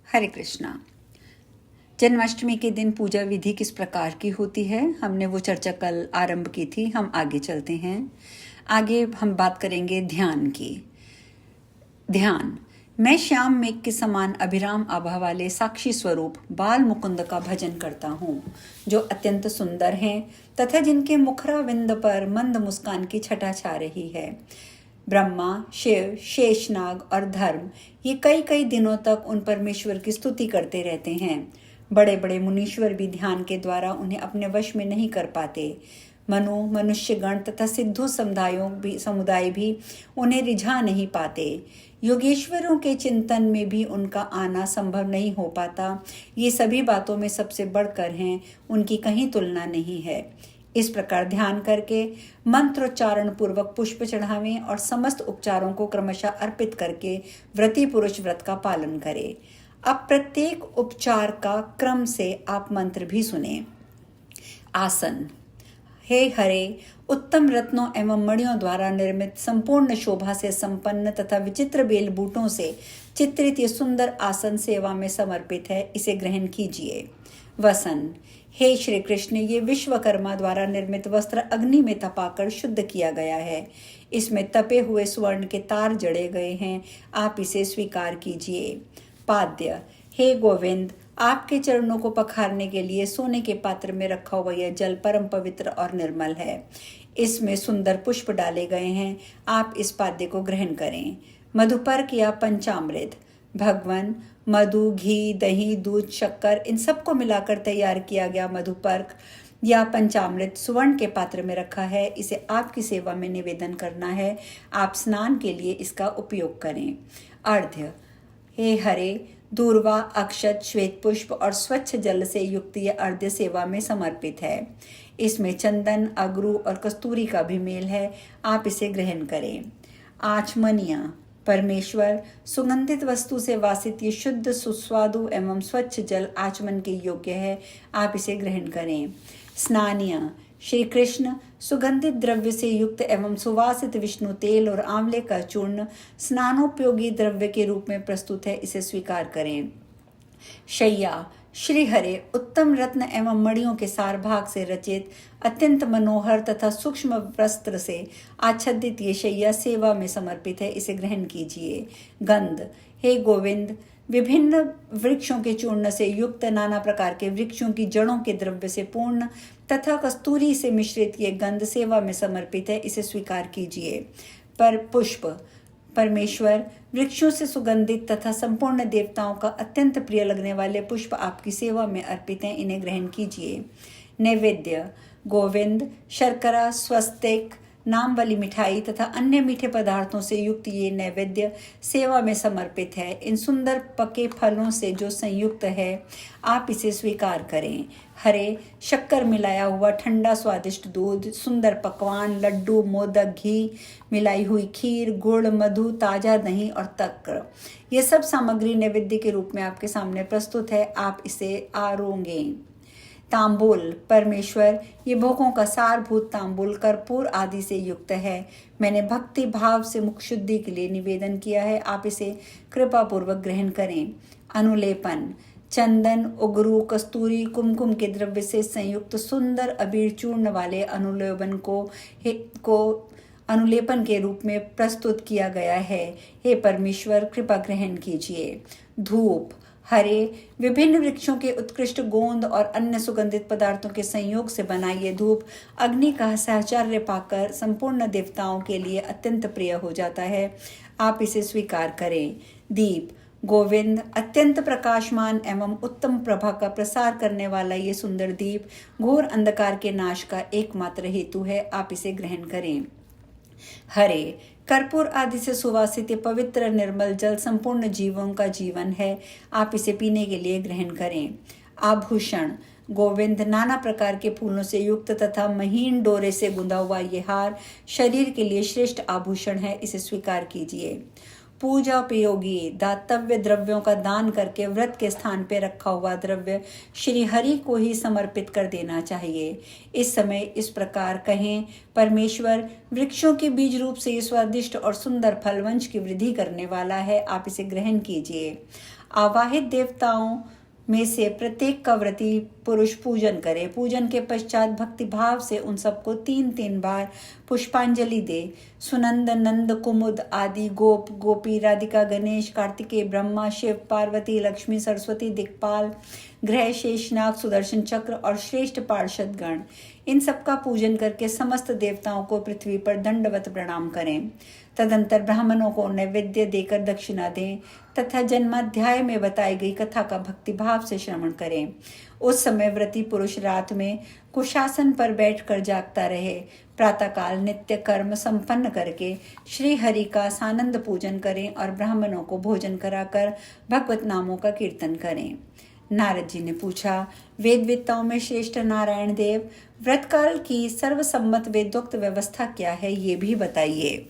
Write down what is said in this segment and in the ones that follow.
हरे कृष्णा। जन्माष्टमी के दिन पूजा विधि किस प्रकार की होती है, हमने वो चर्चा कल आरंभ की थी। हम आगे चलते हैं। आगे हम बात करेंगे ध्यान की। ध्यान। मैं श्याम मेघ के समान अभिराम आभा वाले साक्षी स्वरूप बाल मुकुंद का भजन करता हूँ, जो अत्यंत सुंदर हैं तथा जिनके मुखराविंद पर मंद मुस्कान की छटा छा रही है। ब्रह्मा, शिव, शेषनाग और धर्म ये कई कई दिनों तक उन परमेश्वर की स्तुति करते रहते हैं। बड़े बड़े मुनीश्वर भी ध्यान के द्वारा उन्हें अपने वश में नहीं कर पाते। मनुष्यगण तथा सिद्धू समुदाय भी उन्हें रिझा नहीं पाते। योगेश्वरों के चिंतन में भी उनका आना संभव नहीं हो पाता। ये सभी बातों में सबसे बढ़कर हैं, उनकी कहीं तुलना नहीं है। इस प्रकार ध्यान करके मंत्रोच्चारण पूर्वक पुष्प चढ़ावें और समस्त उपचारों को क्रमशः अर्पित करके व्रती पुरुष व्रत का पालन करें। अब प्रत्येक उपचार का क्रम से आप मंत्र भी सुने। आसन। हे हरे, उत्तम रत्नों एवं मणियों द्वारा निर्मित संपूर्ण शोभा से संपन्न तथा विचित्र बेल बूटों से चित्रित ये सुंदर आसन सेवा में समर्पित है, इसे ग्रहण कीजिए। वसन। हे श्री कृष्ण, ये विश्वकर्मा द्वारा निर्मित वस्त्र अग्नि में तपाकर शुद्ध किया गया है। इसमें तपे हुए स्वर्ण के तार जड़े गए हैं, आप इसे स्वीकार कीजिए। पाद्य। हे गोविंद, आपके चरणों को पखारने के लिए सोने के पात्र में रखा हुआ यह जल परम पवित्र और निर्मल है। इसमें सुंदर पुष्प डाले गए हैं, आप इस पाद्य को ग्रहण करें। मधुपर्क या पंचामृत। भगवान, मधु, घी, दही, दूध, शक्कर इन सबको मिलाकर तैयार किया गया मधुपर्क या पंचामृत सुवर्ण के पात्र में रखा है, इसे आपकी सेवा में निवेदन करना है। आप स्नान के लिए इसका उपयोग करें। अर्घ्य। हे हरे, दूर्वा, अक्षत, श्वेत पुष्प और स्वच्छ जल से युक्त यह अर्घ्य सेवा में समर्पित है। इसमें चंदन, अगरू और कस्तूरी का भी मेल है, आप इसे ग्रहण करें। आचमनिया। परमेश्वर, सुगंधित वस्तु से वासित ये शुद्ध, सुस्वादु एवं स्वच्छ जल आचमन के योग्य है, आप इसे ग्रहण करें। स्नानिया। श्री कृष्ण, सुगंधित द्रव्य से युक्त एवं सुवासित विष्णु तेल और आंवले का चूर्ण स्नानोपयोगी द्रव्य के रूप में प्रस्तुत है, इसे स्वीकार करें। शय्या। श्री हरे, उत्तम रत्न एवं मणियों के सार भाग से रचित अत्यंत मनोहर तथा सूक्ष्म वस्त्र से आच्छादित ये शय्या सेवा में समर्पित है, इसे ग्रहण कीजिए। गंध। हे गोविंद, विभिन्न वृक्षों के चूर्ण से युक्त नाना प्रकार के वृक्षों की जड़ों के द्रव्य से पूर्ण तथा कस्तूरी से मिश्रित ये गंध सेवा में समर्पित है, इसे स्वीकार कीजिए। पर पुष्प। परमेश्वर, वृक्षों से सुगंधित तथा संपूर्ण देवताओं का अत्यंत प्रिय लगने वाले पुष्प आपकी सेवा में अर्पित हैं, इन्हें ग्रहण कीजिए। नैवेद्य। गोविंद, शर्करा, स्वस्तिक नाम वाली मिठाई तथा अन्य मीठे पदार्थों से युक्त ये नैवेद्य सेवा में समर्पित है। इन सुंदर पके फलों से जो संयुक्त है, आप इसे स्वीकार करें। हरे, शक्कर मिलाया हुआ ठंडा स्वादिष्ट दूध, सुंदर पकवान, लड्डू, मोदक, घी मिलाई हुई खीर, गुड़, मधु, ताजा दही और तक्र, ये सब सामग्री नैवेद्य के रूप में आपके सामने प्रस्तुत है, आप इसे आरोगें। तांबूल। परमेश्वर, ये भोगों का सारभूत तांबूल कर्पूर आदि से युक्त है। मैंने भक्ति भाव से मुख शुद्धि के लिए निवेदन किया है, आप इसे कृपा पूर्वक ग्रहण करें। अनुलेपन। चंदन, उगरू, कस्तूरी, कुमकुम के द्रव्य से संयुक्त सुंदर अबीर चूर्ण वाले अनुलेपन को अनुलेपन के रूप में प्रस्तुत किया गया है। हे परमेश्वर, कृपा ग्रहण कीजिए। धूप। हरे, विभिन्न वृक्षों के उत्कृष्ट गोंद और अन्य सुगंधित पदार्थों के संयोग से बना ये धूप अग्नि का साहचर्य पाकर संपूर्ण देवताओं के लिए अत्यंत प्रिय हो जाता है, आप इसे स्वीकार करें। दीप। गोविंद, अत्यंत प्रकाशमान एवं उत्तम प्रभा का प्रसार करने वाला ये सुंदर दीप घोर अंधकार के नाश का एकमात्र हेतु है, आप इसे ग्रहण करें। हरे, कर्पूर आदि से सुवासित पवित्र निर्मल जल संपूर्ण जीवों का जीवन है, आप इसे पीने के लिए ग्रहण करें। आभूषण। गोविंद, नाना प्रकार के फूलों से युक्त तथा महीन डोरे से गुंदा हुआ ये हार शरीर के लिए श्रेष्ठ आभूषण है, इसे स्वीकार कीजिए। पूजा उपयोगी दातव्य द्रव्यों का दान करके व्रत के स्थान पर रखा हुआ द्रव्य श्री हरि को ही समर्पित कर देना चाहिए। इस समय इस प्रकार कहें, परमेश्वर, वृक्षों के बीज रूप से ये स्वादिष्ट और सुंदर फल वंश की वृद्धि करने वाला है, आप इसे ग्रहण कीजिए। आवाहित देवताओं में से प्रत्येक का व्रती पुरुष पूजन करे। पूजन के पश्चात भक्ति भाव से उन सबको 3-3 बार पुष्पांजलि दे। सुनंद, नंद, कुमुद आदि गोप, गोपी, राधिका, गणेश, कार्तिकेय, ब्रह्मा, शिव, पार्वती, लक्ष्मी, सरस्वती, दिक्पाल, ग्रह, शेषनाग, सुदर्शन चक्र और श्रेष्ठ पार्षद गण, इन सबका पूजन करके समस्त देवताओं को पृथ्वी पर दंडवत प्रणाम करें। तदंतर ब्राह्मणों को नैवेद्य देकर दक्षिणा दें तथा जन्माध्याय में बताई गई कथा का भक्तिभाव से श्रवण करें। उस समय व्रती पुरुष रात में कुशासन पर बैठकर जागता रहे। प्रातःकाल नित्य कर्म संपन्न करके श्री हरि का सानंद पूजन करें और ब्राह्मणों को भोजन कराकर भगवत नामों का कीर्तन करें। नारद जी ने पूछा, वेदवेत्ताओं में श्रेष्ठ नारायण देव, व्रतकाल की सर्वसम्मत वेदोक्त व्यवस्था क्या है, ये भी बताइए।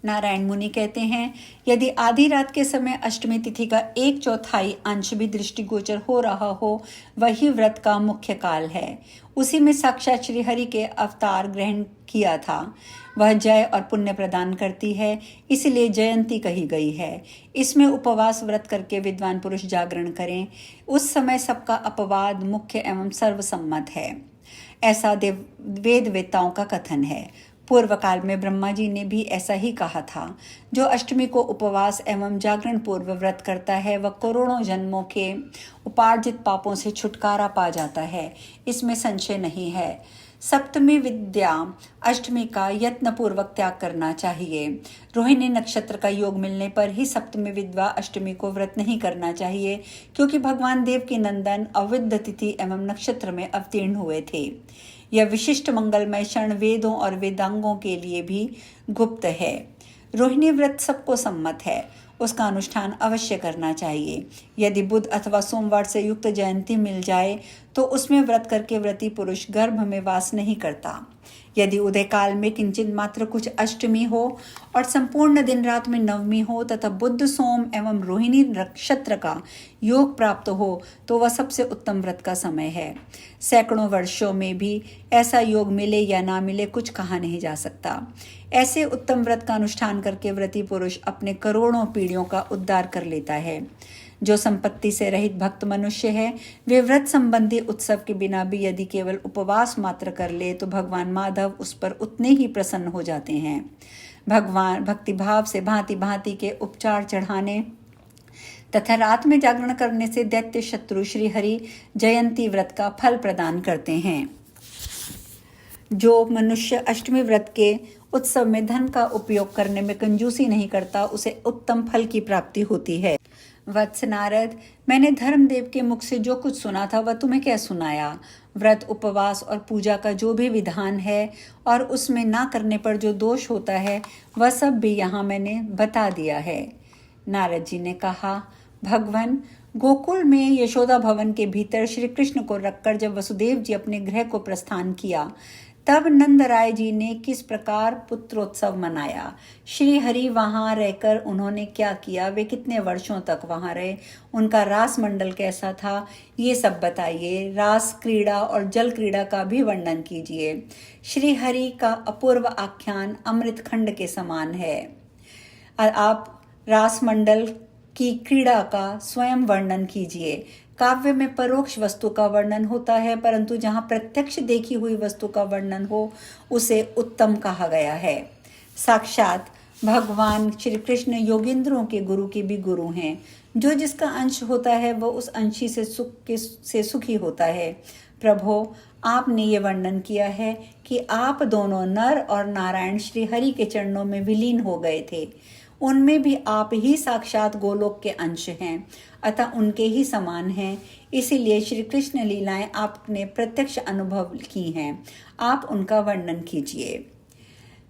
नारायण मुनि कहते हैं, यदि आधी रात के समय अष्टमी तिथि का 1/4 अंश भी दृष्टिगोचर हो रहा हो, वही व्रत का मुख्य काल है। उसी में साक्षात श्री हरि के अवतार ग्रहण किया था। वह जय और पुण्य प्रदान करती है, इसलिए जयंती कही गई है। इसमें उपवास व्रत करके विद्वान पुरुष जागरण करें। उस समय सबका अपवाद मुख्य एवं सर्वसम्मत है, ऐसा वेद वेत्ताओं का कथन है। पूर्व काल में ब्रह्मा जी ने भी ऐसा ही कहा था। जो अष्टमी को उपवास एवं जागरण पूर्व व्रत करता है, वह करोड़ों जन्मों के उपार्जित पापों से छुटकारा पा जाता है, इसमें संशय नहीं है। सप्तमी विद्या अष्टमी का यत्न पूर्वक त्याग करना चाहिए। रोहिणी नक्षत्र का योग मिलने पर ही सप्तमी विद्या अष्टमी को व्रत नहीं करना चाहिए, क्योंकि भगवान देव की नंदन अविद्ध तिथि एवं नक्षत्र में अवतीर्ण हुए थे। यह विशिष्ट मंगलमय क्षण वेदों और वेदांगों के लिए भी गुप्त है। रोहिणी व्रत सबको सम्मत है, उसका अनुष्ठान अवश्य करना चाहिए। यदि बुध अथवा सोमवार से युक्त जयंती मिल जाए तो उसमें व्रत करके व्रती पुरुष गर्भ में वास नहीं करता। यदि उदय काल में किंचित मात्र कुछ अष्टमी हो और संपूर्ण दिन रात में नवमी हो तथा बुध, सोम एवं रोहिणी नक्षत्र का योग प्राप्त हो तो वह सबसे उत्तम व्रत का समय है। सैकड़ों वर्षों में भी ऐसा योग मिले या ना मिले कुछ कहा नहीं जा सकता। ऐसे उत्तम व्रत का अनुष्ठान करके व्रती पुरुष अपने करोड़ों पीढ़ियों का उद्धार कर लेता है। जो संपत्ति से रहित भक्त मनुष्य है, वे व्रत संबंधी उत्सव के बिना भी यदि केवल उपवास मात्र कर ले तो भगवान माधव उस पर उतने ही प्रसन्न हो जाते हैं। भगवान भक्तिभाव से भांति भांति के उपचार चढ़ाने तथा रात में जागरण करने से दैत्य शत्रु श्री हरि जयंती व्रत का फल प्रदान करते हैं। जो मनुष्य अष्टमी व्रत के उत्सव में धन का उपयोग करने में कंजूसी नहीं करता, उसे उत्तम फल की प्राप्ति होती है। वत्स नारद, मैंने धर्मदेव के मुख से जो कुछ सुना था वह तुम्हें क्या सुनाया। व्रत, उपवास और पूजा का जो भी विधान है और उसमें ना करने पर जो दोष होता है, वह सब भी यहाँ मैंने बता दिया है। नारद जी ने कहा, भगवान, गोकुल में यशोदा भवन के भीतर श्री कृष्ण को रखकर जब वसुदेव जी अपने गृह को प्रस्थान किया, तब नंद राय जी ने किस प्रकार पुत्रोत्सव मनाया। श्री हरि वहां रहकर उन्होंने क्या किया, वे कितने वर्षों तक वहां रहे, उनका रास मंडल कैसा था, ये सब बताइए। रास क्रीड़ा और जल क्रीड़ा का भी वर्णन कीजिए। श्री हरि का अपूर्व आख्यान अमृत खंड के समान है। आप रास मंडल की क्रीड़ा का स्वयं वर्णन कीजिए। काव्य में परोक्ष वस्तु का वर्णन होता है, परंतु जहाँ प्रत्यक्ष देखी हुई वस्तु का वर्णन हो उसे उत्तम कहा गया है। साक्षात भगवान श्री कृष्ण योगेंद्रों के गुरु के भी गुरु हैं। जो जिसका अंश होता है वह उस अंशी से सुखी होता है। प्रभो, आपने ये वर्णन किया है कि आप दोनों नर और नारायण श्री हरि के चरणों में विलीन हो गए थे। उनमें भी आप ही साक्षात गोलोक के अंश हैं, अतः उनके ही समान हैं। इसीलिए श्री कृष्ण लीलाएं आपने प्रत्यक्ष अनुभव की हैं, आप उनका वर्णन कीजिए।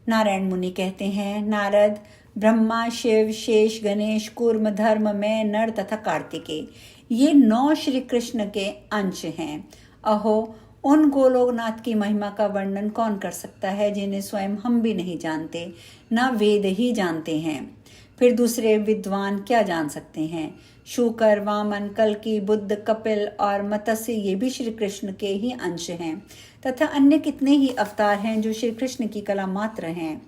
नारायण मुनि कहते हैं, नारद, ब्रह्मा, शिव, शेष, गणेश, कूर्म, धर्म, मैं, नर तथा कार्तिकेय, ये 9 श्री कृष्ण के अंश हैं। अहो, उन गोलोकनाथ की महिमा का वर्णन कौन कर सकता है, जिन्हें स्वयं हम भी नहीं जानते, न वेद ही जानते हैं। फिर दूसरे विद्वान क्या जान सकते हैं। शूकर, वामन, कल्कि, बुद्ध, कपिल और मत्स्य ये भी श्री कृष्ण के ही अंश हैं, तथा अन्य कितने ही अवतार हैं जो श्री कृष्ण की कला मात्र हैं।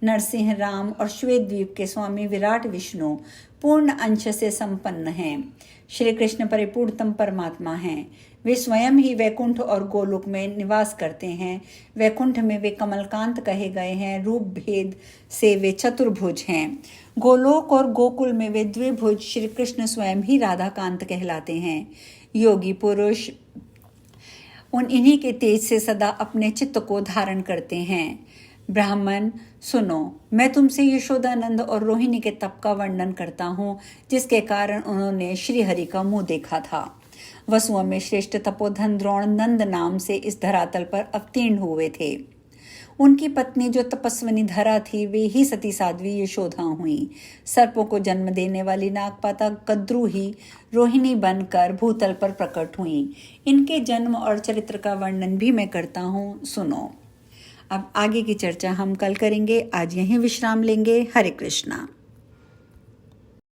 नरसिंह राम और श्वेत द्वीप के स्वामी विराट विष्णु पूर्ण अंश से संपन्न हैं। श्री कृष्ण परिपूर्णतम परमात्मा हैं। वे स्वयं ही वैकुंठ और गोलोक में निवास करते हैं। वैकुंठ में वे कमलकांत कहे गए हैं। रूप भेद से वे चतुर्भुज हैं। गोलोक और गोकुल में वे द्विभुज श्री कृष्ण स्वयं ही राधाकांत कहलाते हैं। योगी पुरुष इन्हीं के तेज से सदा अपने चित्त को धारण करते हैं। ब्राह्मण सुनो, मैं तुमसे यशोदानंद और रोहिणी के तप का वर्णन करता हूँ, जिसके कारण उन्होंने श्रीहरि का मुंह देखा था। वसुओं में श्रेष्ठ तपोधन द्रोण नंद नाम से इस धरातल पर अवतीर्ण हुए थे। उनकी पत्नी जो तपस्विनी धरा थी, वे ही सती साध्वी यशोदा हुई। सर्पों को जन्म देने वाली नागपाता कद्रू ही रोहिणी बनकर भूतल पर प्रकट हुई। इनके जन्म और चरित्र का वर्णन भी मैं करता हूँ, सुनो। अब आगे की चर्चा हम कल करेंगे। आज यहीं विश्राम लेंगे। हरे कृष्णा।